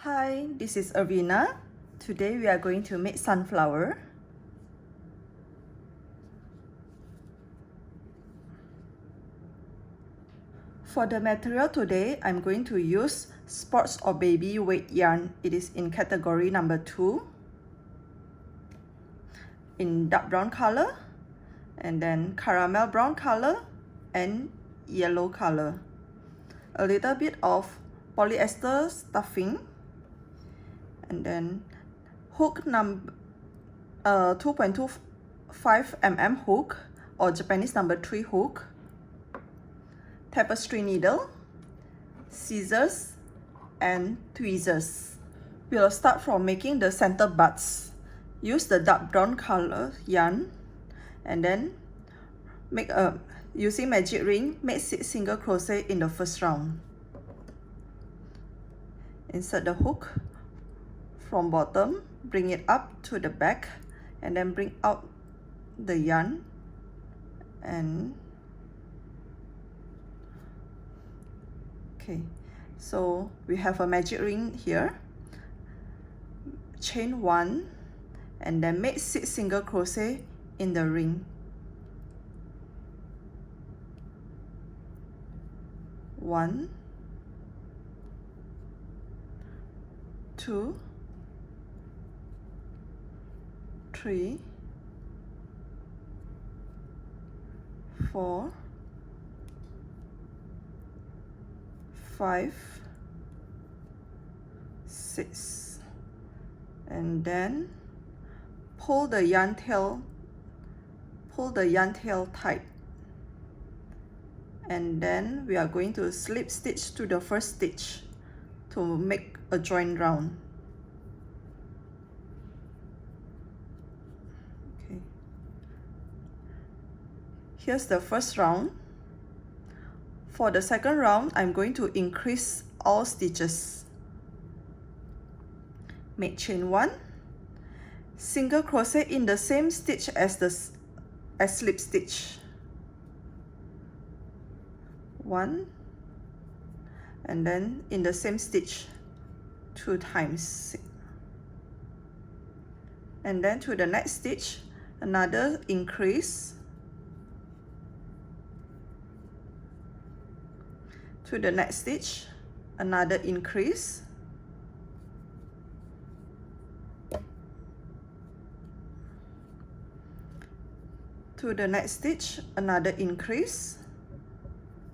Hi, this is Irvina. Today we are going to make sunflower. For the material today, I'm going to use sports or baby weight yarn. It is in category number 2 in dark brown color, and then caramel brown color and yellow color. A little bit of polyester stuffing, and then hook number 2.25 mm hook or Japanese number 3 hook, tapestry needle, scissors, and tweezers. We'll start from making the center buds. Use the dark brown color yarn, and then make using magic ring, make 6 single crochet in the first round. Insert the hook from bottom, bring it up to the back, and then bring out the yarn, and okay, so we have a magic ring here. Chain 1 and then make 6 single crochet in the ring. 1, 2, 3, 4, 5, 6, and then pull the yarn tail tight, and then we are going to slip stitch to the first stitch to make a join round. Okay, here's the first round. For the second round, I'm going to increase all stitches. Make chain 1, single crochet in the same stitch as slip stitch. 1, and then in the same stitch 2 times, and then to the next stitch another increase, to the next stitch another increase, to the next stitch another increase.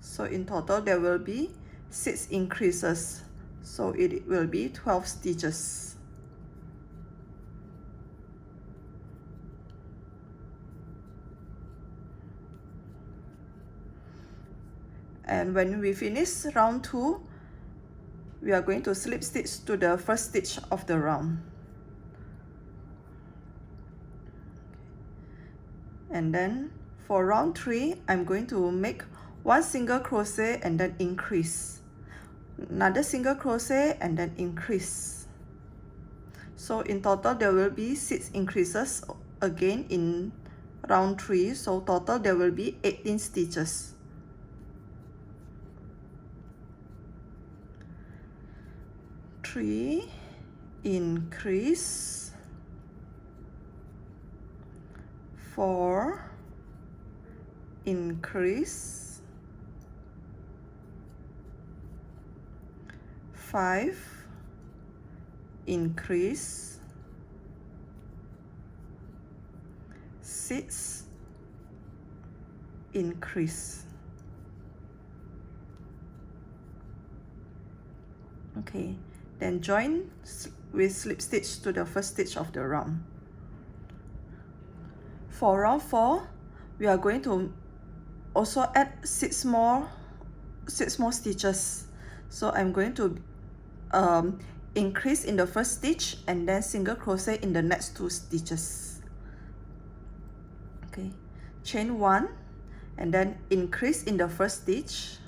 So in total there will be 6 increases, so it will be 12 stitches. And when we finish round 2, we are going to slip stitch to the first stitch of the round. And then for round 3, I'm going to make 1 single crochet and then increase, another single crochet and then increase. So in total there will be 6 increases again in round 3, so total there will be 18 stitches. Three, increase, 4, increase, 5, increase, 6, increase. Okay, then join with slip stitch to the first stitch of the round. For round 4, we are going to also add 6 more stitches. So I'm going to increase in the first stitch and then single crochet in the next 2 stitches. Okay, chain 1 and then increase in the first stitch,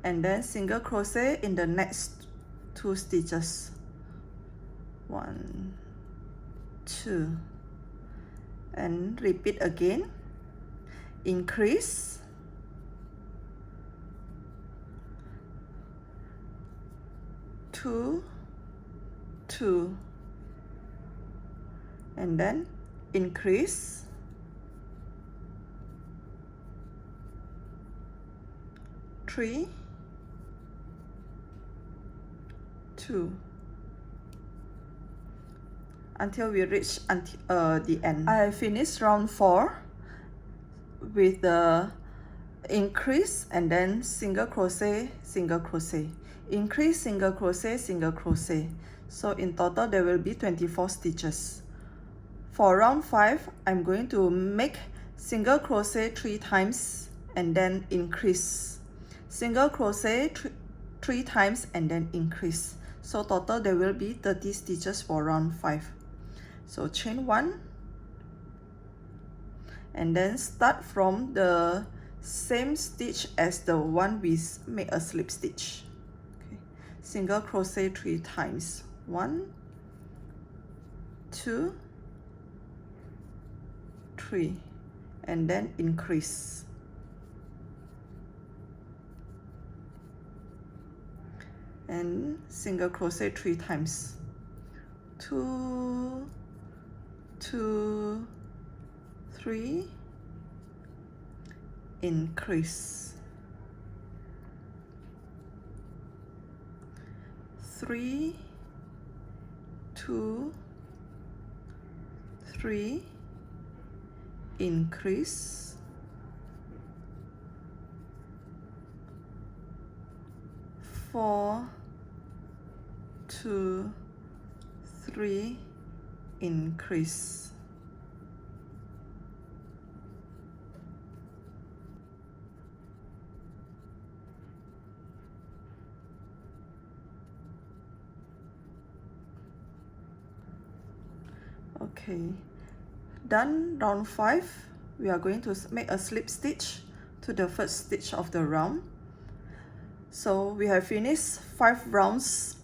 and then single crochet in the next 2 stitches. 1, 2, and repeat again. Increase, 2, 2, and then increase, 3, 2, until we reach the end. I have finished round 4 with the increase and then single crochet, single crochet, increase, single crochet, single crochet. So in total there will be 24 stitches. For round 5, I'm going to make single crochet 3 times and then increase, single crochet 3 times and then increase. So total there will be 30 stitches for round 5. So chain 1 and then start from the same stitch as the one we make a slip stitch. Okay. Single crochet 3 times, 1, 2, 3, and then increase, and single crochet 3 times, 2, 2, 3, increase, 3, 2, 3, increase, 4, 2, 3, increase. Okay, done round 5. We are going to make a slip stitch to the first stitch of the round. So we have finished 5 rounds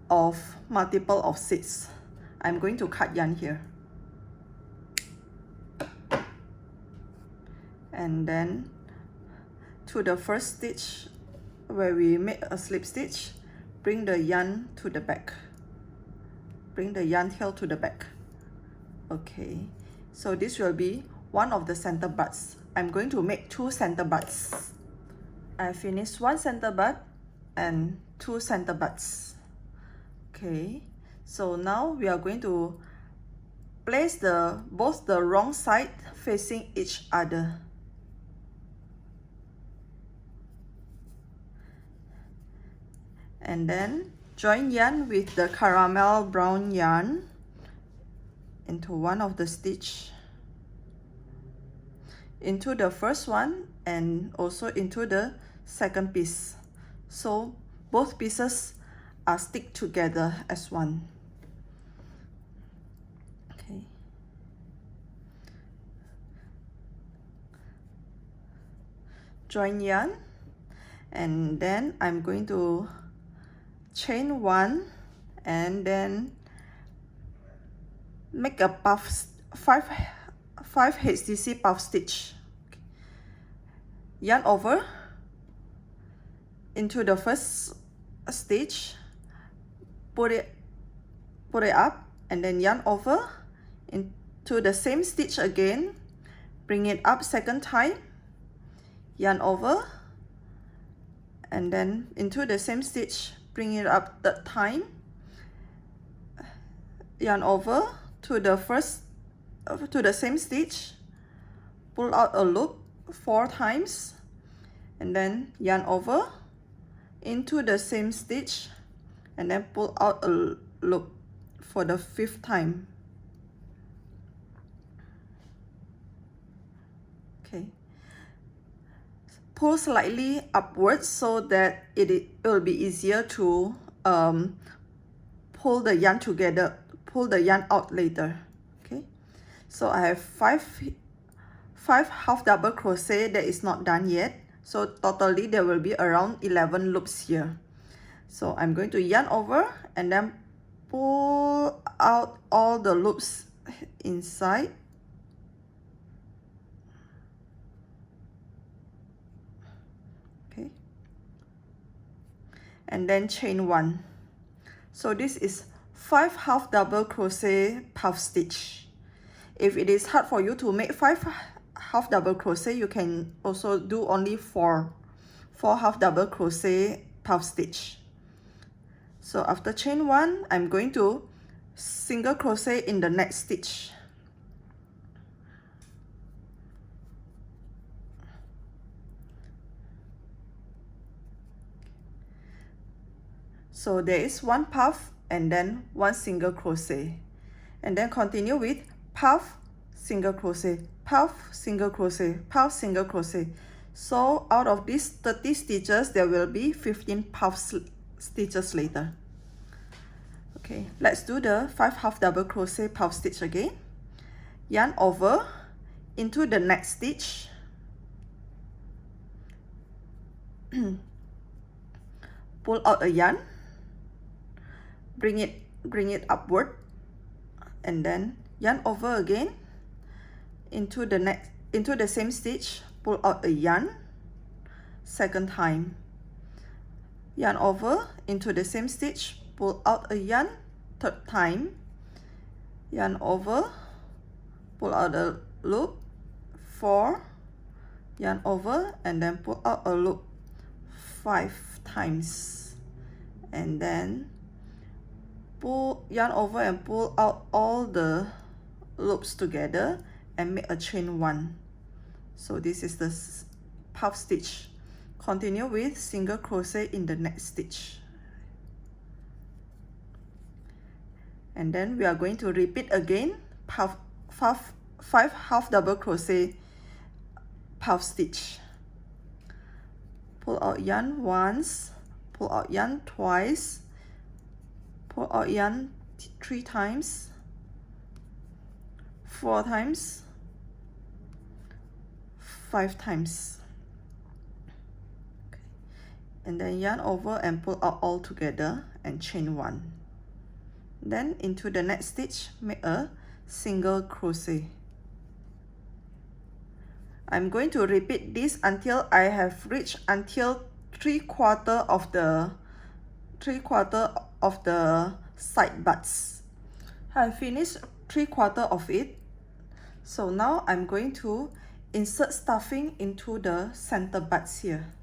of multiple of 6. I'm going to cut yarn here, and then to the first stitch where we make a slip stitch, bring the yarn to the back, bring the yarn tail to the back. Okay, so this will be one of the center butts. I'm going to make 2 center butts. I finished 1 center butt and 2 center butts. Okay, so now we are going to place both the wrong side facing each other. And then join yarn with the caramel brown yarn into one of the stitch, into the first one and also into the second piece, so both pieces are stick together as one. Okay, join yarn, and then I'm going to chain 1 and then make a puff, 5 HCC puff stitch. Okay. Yarn over into the first stitch, put it up, and then yarn over into the same stitch again, bring it up second time, yarn over, and then into the same stitch, bring it up third time, yarn over to the same stitch, pull out a loop 4 times, and then yarn over into the same stitch, and then pull out a loop for the 5th time. Okay, pull slightly upwards so that it will be easier to pull the yarn together, pull the yarn out later. Okay, so I have 5 half double crochet that is not done yet, so totally there will be around 11 loops here. So I'm going to yarn over and then pull out all the loops inside, okay, and then chain 1, So this is 5 half double crochet puff stitch. If it is hard for you to make 5 half double crochet, you can also do only 4 half double crochet puff stitch. So after chain 1, I'm going to single crochet in the next stitch. So there is 1 puff and then 1 single crochet, and then continue with puff, single crochet, puff, single crochet, puff, single crochet. So out of these 30 stitches, there will be 15 puff stitches later. Okay, let's do the 5 half double crochet puff stitch again. Yarn over into the next stitch. Pull out a yarn, bring it upward, and then yarn over again into the same stitch. Pull out a yarn, second time, yarn over into the same stitch, pull out a yarn, third time, yarn over, pull out a loop, 4, yarn over, and then pull out a loop 5 times, and then pull yarn over and pull out all the loops together and make a chain 1. So this is the puff stitch. Continue with single crochet in the next stitch, and then we are going to repeat again 5 half double crochet puff stitch. Pull out yarn once, pull out yarn twice, pull out yarn 3 times, 4 times, 5 times. Okay. And then yarn over and pull out all together and chain 1. Then into the next stitch, make a single crochet. I'm going to repeat this until I have reached until 3/4 of the side butts. I finished 3/4 of it. So now I'm going to insert stuffing into the center butts here.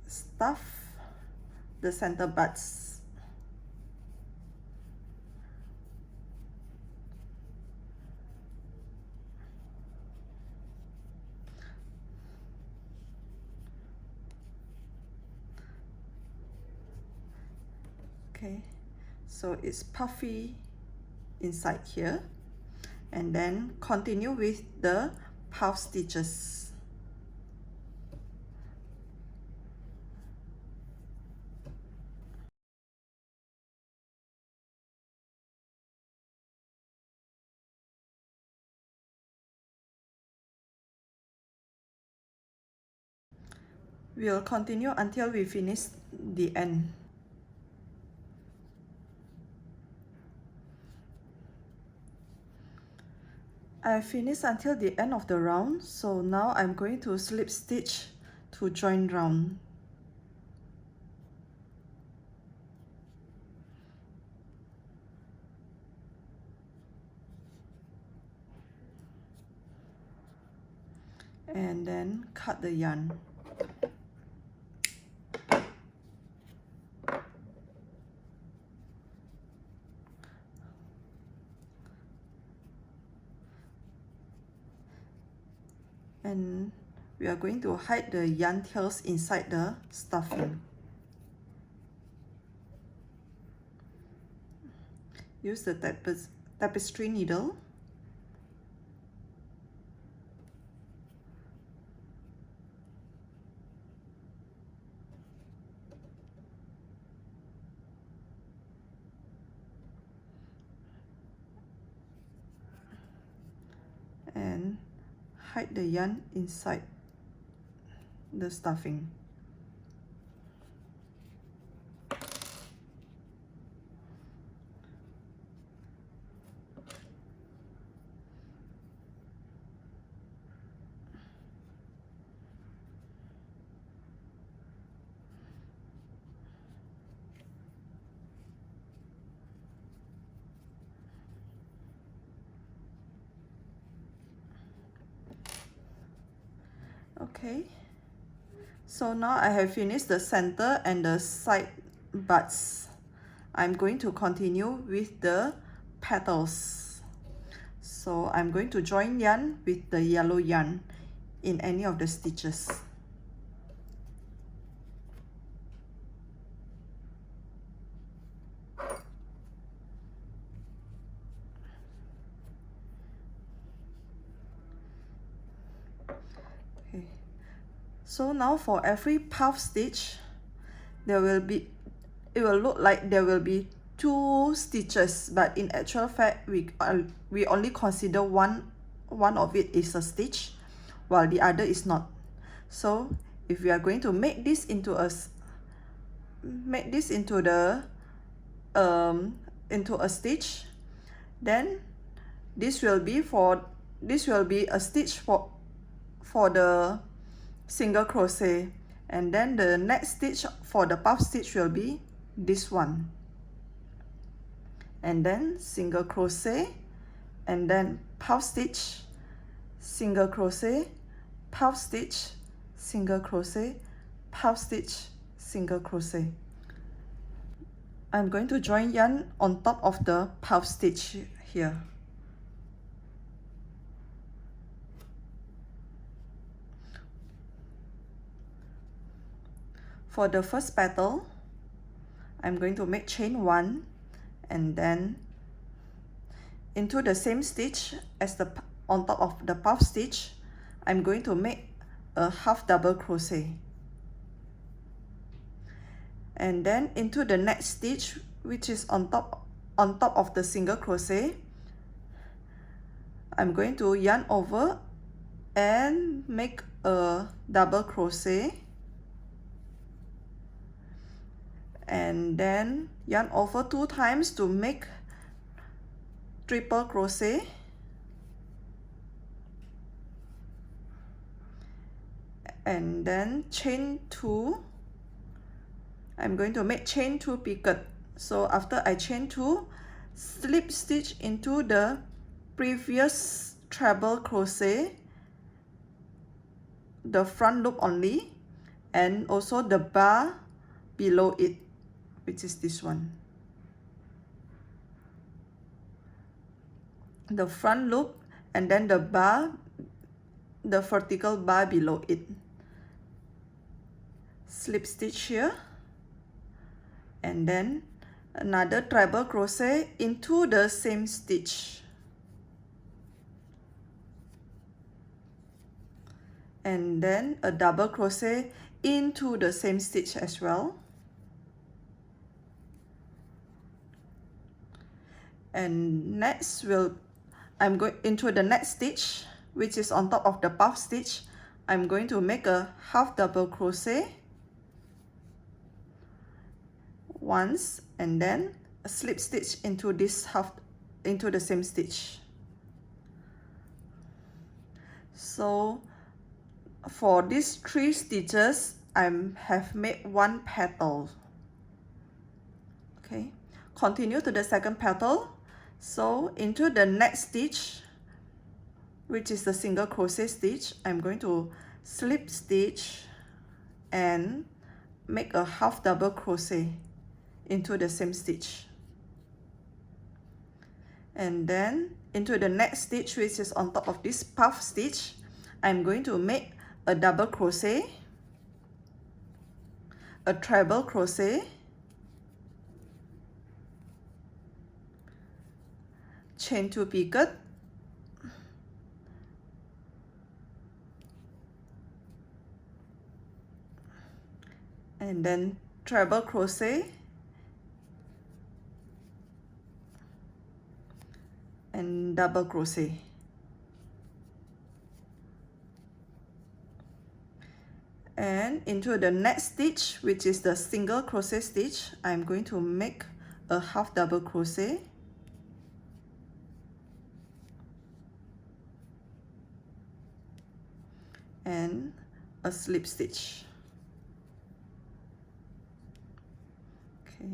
Stuff the center butts. Okay, so it's puffy inside here, and then continue with the puff stitches. We'll continue until we finish the end. I finished until the end of the round, so now I'm going to slip stitch to join round. And then cut the yarn. And we are going to hide the yarn tails inside the stuffing. Use the tapestry needle. And hide the yarn inside the stuffing. Okay, so now I have finished the center and the side buds. I'm going to continue with the petals. So I'm going to join yarn with the yellow yarn in any of the stitches. Okay. So now for every puff stitch, it will look like there will be 2 stitches, but in actual fact we only consider one of it is a stitch while the other is not. So if we are going to make this into a stitch, then this will be a stitch for the single crochet, and then the next stitch for the puff stitch will be this one, and then single crochet, and then puff stitch, single crochet, puff stitch, single crochet, puff stitch, single crochet. I'm going to join yarn on top of the puff stitch here. For the first petal, I'm going to make chain 1, and then into the same stitch as on top of the puff stitch, I'm going to make a half double crochet, and then into the next stitch, which is on top of the single crochet, I'm going to yarn over and make a double crochet, and then yarn over 2 times to make triple crochet, and then chain 2. I'm going to make chain 2 picot. So after I chain 2, slip stitch into the previous treble crochet, the front loop only, and also the bar below it, which is this one. The front loop, and then the bar, the vertical bar below it. Slip stitch here, and then another treble crochet into the same stitch, and then a double crochet into the same stitch as well. And next I'm going into the next stitch, which is on top of the puff stitch. I'm going to make a half double crochet once, and then a slip stitch into the same stitch. So for these 3 stitches, I have made 1 petal. Okay, continue to the second petal. So into the next stitch, which is the single crochet stitch, I'm going to slip stitch and make a half double crochet into the same stitch, and then into the next stitch, which is on top of this puff stitch, I'm going to make a double crochet, a treble crochet, chain 2 picot, and then treble crochet, and double crochet. And into the next stitch, which is the single crochet stitch, I'm going to make a half double crochet, and a slip stitch. Okay.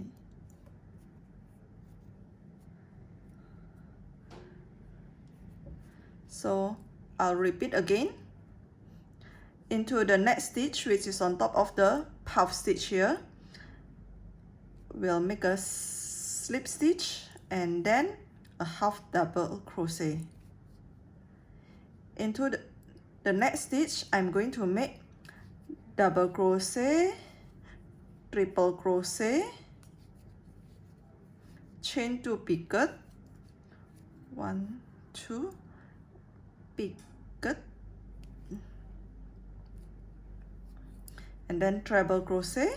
So I'll repeat again. into the next stitch, which is on top of the puff stitch here, we'll make a slip stitch and then a half double crochet. Into the next stitch, I'm going to make double crochet, triple crochet, chain 2 picot, 1 2 picot, and then treble crochet,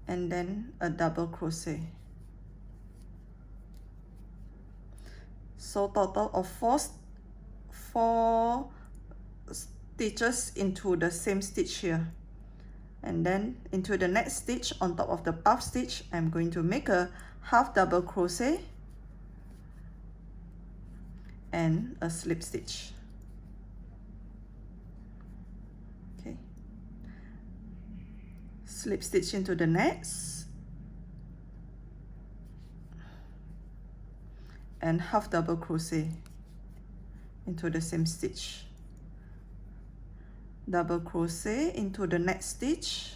and then a double crochet. So total of four stitches into the same stitch here. And then into the next stitch on top of the puff stitch, I'm going to make a half double crochet and a slip stitch. Okay, slip stitch into the next and half double crochet into the same stitch, double crochet into the next stitch,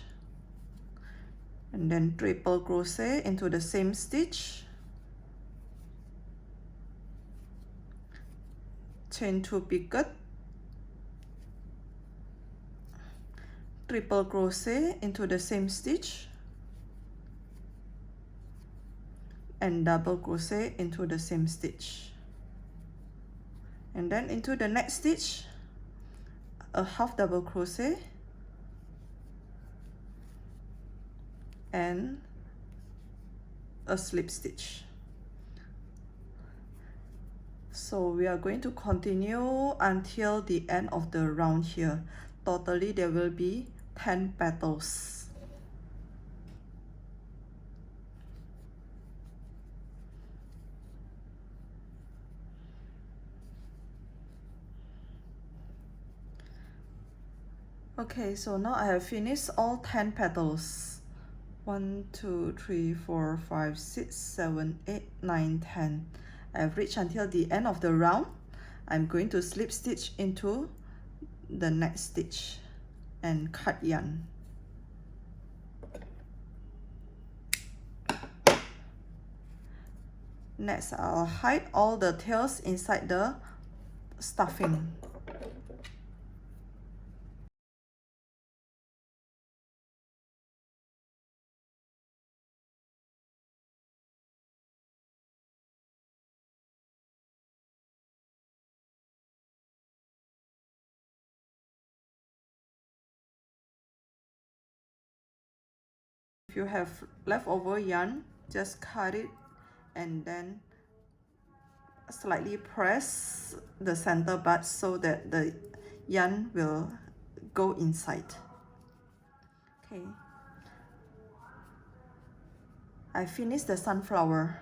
and then triple crochet into the same stitch, chain 2 picot, triple crochet into the same stitch, and double crochet into the same stitch. And then into the next stitch, a half double crochet and a slip stitch. So we are going to continue until the end of the round here. Totally there will be 10 petals. Okay, so now I have finished all 10 petals. 1 2 3 4 5 6 7 8 9 10. I've reached until the end of the round. I'm going to slip stitch into the next stitch and cut yarn. Next, I'll hide all the tails inside the stuffing. If you have leftover yarn, just cut it and then slightly press the center part so that the yarn will go inside. Okay, I finished the sunflower.